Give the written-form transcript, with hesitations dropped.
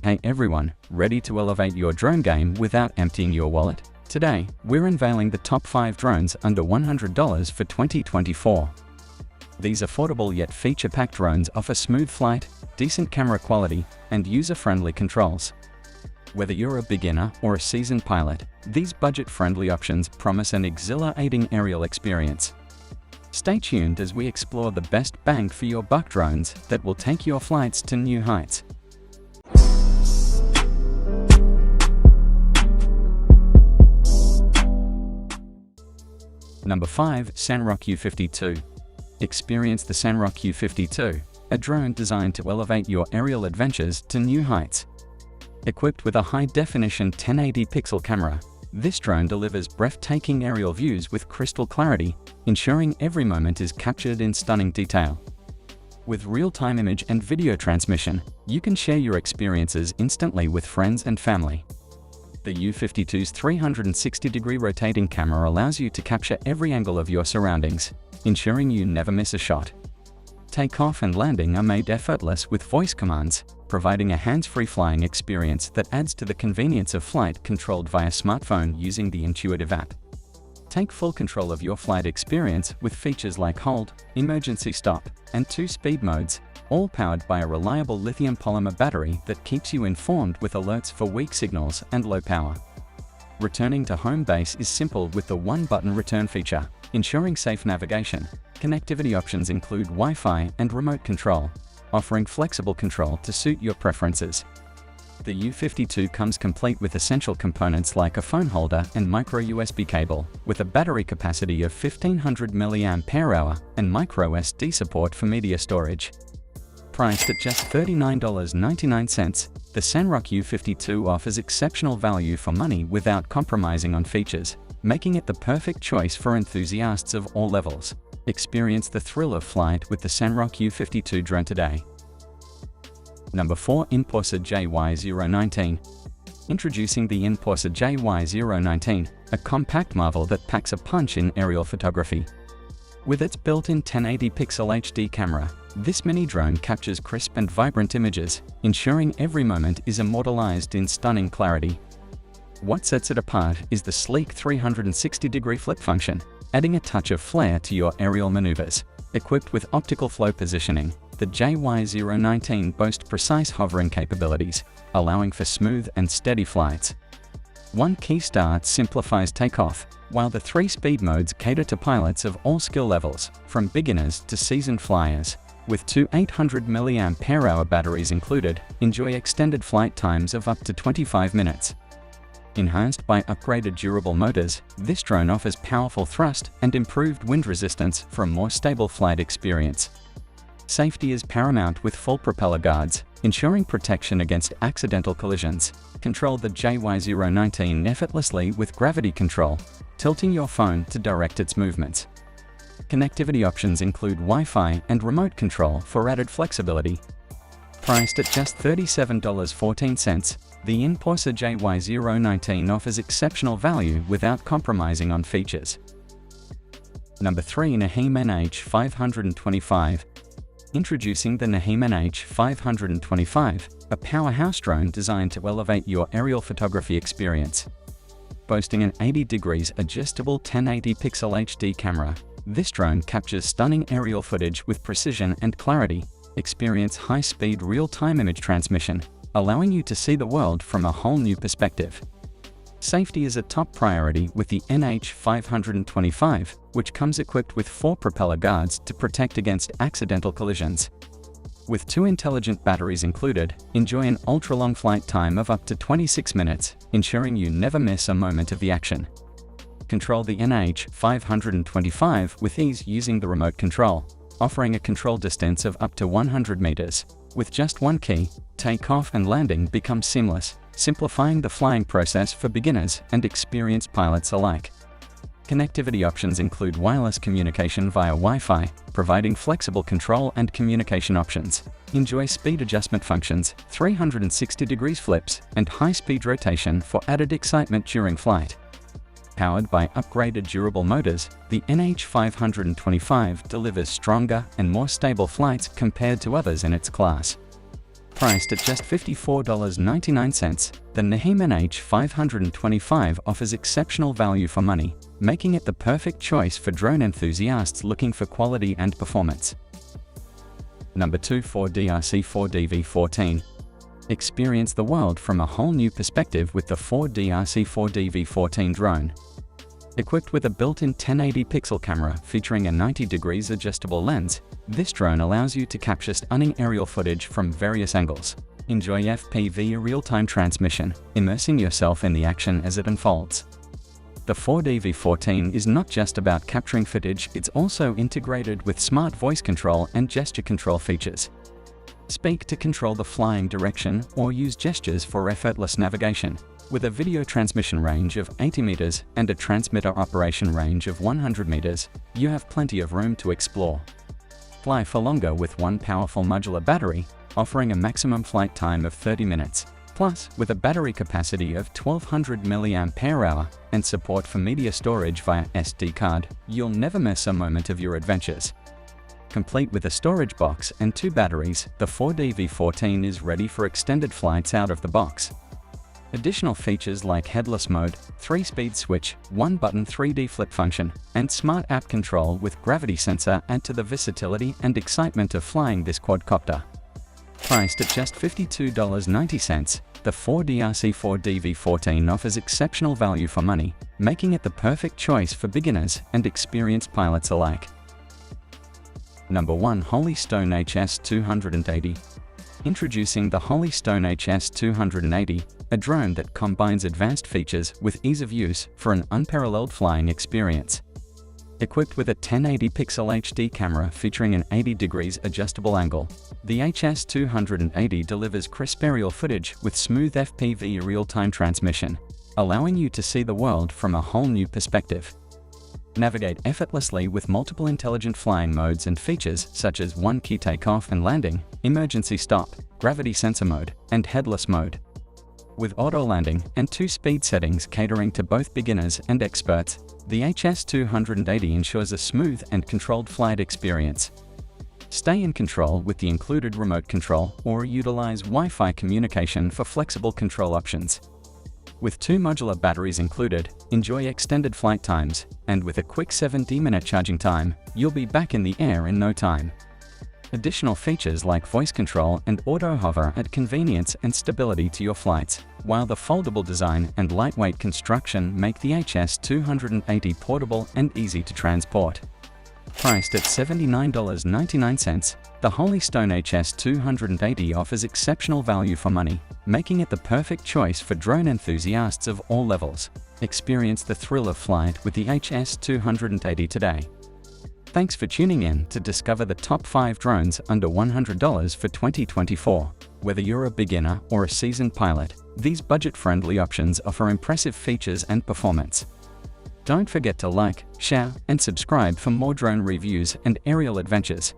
Hey everyone, ready to elevate your drone game without emptying your wallet? Today, we're unveiling the top 5 drones under $100 for 2024. These affordable yet feature-packed drones offer smooth flight, decent camera quality, and user-friendly controls. Whether you're a beginner or a seasoned pilot, these budget-friendly options promise an exhilarating aerial experience. Stay tuned as we explore the best bang for your buck drones that will take your flights to new heights. Number 5. Sanrock U52. Experience the Sanrock U52, a drone designed to elevate your aerial adventures to new heights. Equipped with a high-definition 1080-pixel camera, this drone delivers breathtaking aerial views with crystal clarity, ensuring every moment is captured in stunning detail. With real-time image and video transmission, you can share your experiences instantly with friends and family. The U52's 360-degree rotating camera allows you to capture every angle of your surroundings, ensuring you never miss a shot. Takeoff and landing are made effortless with voice commands, providing a hands-free flying experience that adds to the convenience of flight controlled via smartphone using the intuitive app. Take full control of your flight experience with features like hold, emergency stop, and 2 speed modes, all powered by a reliable lithium polymer battery that keeps you informed with alerts for weak signals and low power. Returning to home base is simple with the one-button return feature, ensuring safe navigation. Connectivity options include Wi-Fi and remote control, offering flexible control to suit your preferences. The U52 comes complete with essential components like a phone holder and micro USB cable, with a battery capacity of 1500 mAh and micro SD support for media storage. Priced at just $39.99, the Sanrock U52 offers exceptional value for money without compromising on features, making it the perfect choice for enthusiasts of all levels. Experience the thrill of flight with the Sanrock U52 drone today. Number 4. Inporsa JY019. Introducing the Inporsa JY019, a compact marvel that packs a punch in aerial photography. With its built-in 1080-pixel HD camera, this mini drone captures crisp and vibrant images, ensuring every moment is immortalized in stunning clarity. What sets it apart is the sleek 360-degree flip function, adding a touch of flair to your aerial maneuvers. Equipped with optical flow positioning, the JY019 boasts precise hovering capabilities, allowing for smooth and steady flights. One key start simplifies takeoff, while the 3 speed modes cater to pilots of all skill levels, from beginners to seasoned flyers. With 2 800 mAh batteries included, enjoy extended flight times of up to 25 minutes. Enhanced by upgraded durable motors, this drone offers powerful thrust and improved wind resistance for a more stable flight experience. Safety is paramount with full propeller guards, ensuring protection against accidental collisions. Control the JY019 effortlessly with gravity control, tilting your phone to direct its movements. Connectivity options include Wi-Fi and remote control for added flexibility. Priced at just $37.14, the Inporsa JY019 offers exceptional value without compromising on features. Number 3. Neheme NH525. Introducing the Neheme NH525, a powerhouse drone designed to elevate your aerial photography experience. Boasting an 80 degrees adjustable 1080-pixel HD camera, this drone captures stunning aerial footage with precision and clarity. Experience high-speed real-time image transmission, allowing you to see the world from a whole new perspective. Safety is a top priority with the NH525, which comes equipped with 4 propeller guards to protect against accidental collisions. With 2 intelligent batteries included, enjoy an ultra-long flight time of up to 26 minutes, ensuring you never miss a moment of the action. Control the NH525 with ease using the remote control, offering a control distance of up to 100 meters. With just one key, takeoff and landing become seamless, simplifying the flying process for beginners and experienced pilots alike. Connectivity options include wireless communication via Wi-Fi, providing flexible control and communication options. Enjoy speed adjustment functions, 360 degrees flips, and high-speed rotation for added excitement during flight. Powered by upgraded durable motors, the NH525 delivers stronger and more stable flights compared to others in its class. Priced at just $54.99, the Neheme NH525 offers exceptional value for money, making it the perfect choice for drone enthusiasts looking for quality and performance. Number 2. Ford DRC4DV14. Experience the world from a whole new perspective with the Ford DRC4DV14 drone. Equipped with a built-in 1080 pixel camera featuring a 90 degrees adjustable lens, this drone allows you to capture stunning aerial footage from various angles. Enjoy FPV real-time transmission, immersing yourself in the action as it unfolds. The Ford DV14 is not just about capturing footage, it's also integrated with smart voice control and gesture control features. Speak to control the flying direction or use gestures for effortless navigation. With a video transmission range of 80 meters and a transmitter operation range of 100 meters, you have plenty of room to explore. Fly for longer with one powerful modular battery, offering a maximum flight time of 30 minutes. Plus, with a battery capacity of 1200 mAh and support for media storage via SD card, you'll never miss a moment of your adventures. Complete with a storage box and 2 batteries, the Ford DV14 is ready for extended flights out of the box. Additional features like headless mode, 3-speed switch, 1-button 3D flip function, and smart app control with gravity sensor add to the versatility and excitement of flying this quadcopter. Priced at just $52.90, the Ford DRC4DV14 offers exceptional value for money, making it the perfect choice for beginners and experienced pilots alike. Number 1. Holystone HS280. Introducing the Holystone HS280, a drone that combines advanced features with ease of use for an unparalleled flying experience. Equipped with a 1080 pixel HD camera featuring an 80 degrees adjustable angle, the HS280 delivers crisp aerial footage with smooth FPV real-time transmission, allowing you to see the world from a whole new perspective. Navigate effortlessly with multiple intelligent flying modes and features such as one-key takeoff and landing, emergency stop, gravity sensor mode, and headless mode. With auto landing and 2 speed settings catering to both beginners and experts, the HS280 ensures a smooth and controlled flight experience. Stay in control with the included remote control or utilize Wi-Fi communication for flexible control options. With 2 modular batteries included, enjoy extended flight times, and with a quick 70-minute charging time, you'll be back in the air in no time. Additional features like voice control and auto hover add convenience and stability to your flights, while the foldable design and lightweight construction make the HS280 portable and easy to transport. Priced at $79.99, the Holystone HS280 offers exceptional value for money, making it the perfect choice for drone enthusiasts of all levels. Experience the thrill of flight with the HS280 today. Thanks for tuning in to discover the top 5 drones under $100 for 2024. Whether you're a beginner or a seasoned pilot, these budget-friendly options offer impressive features and performance. Don't forget to like, share, and subscribe for more drone reviews and aerial adventures.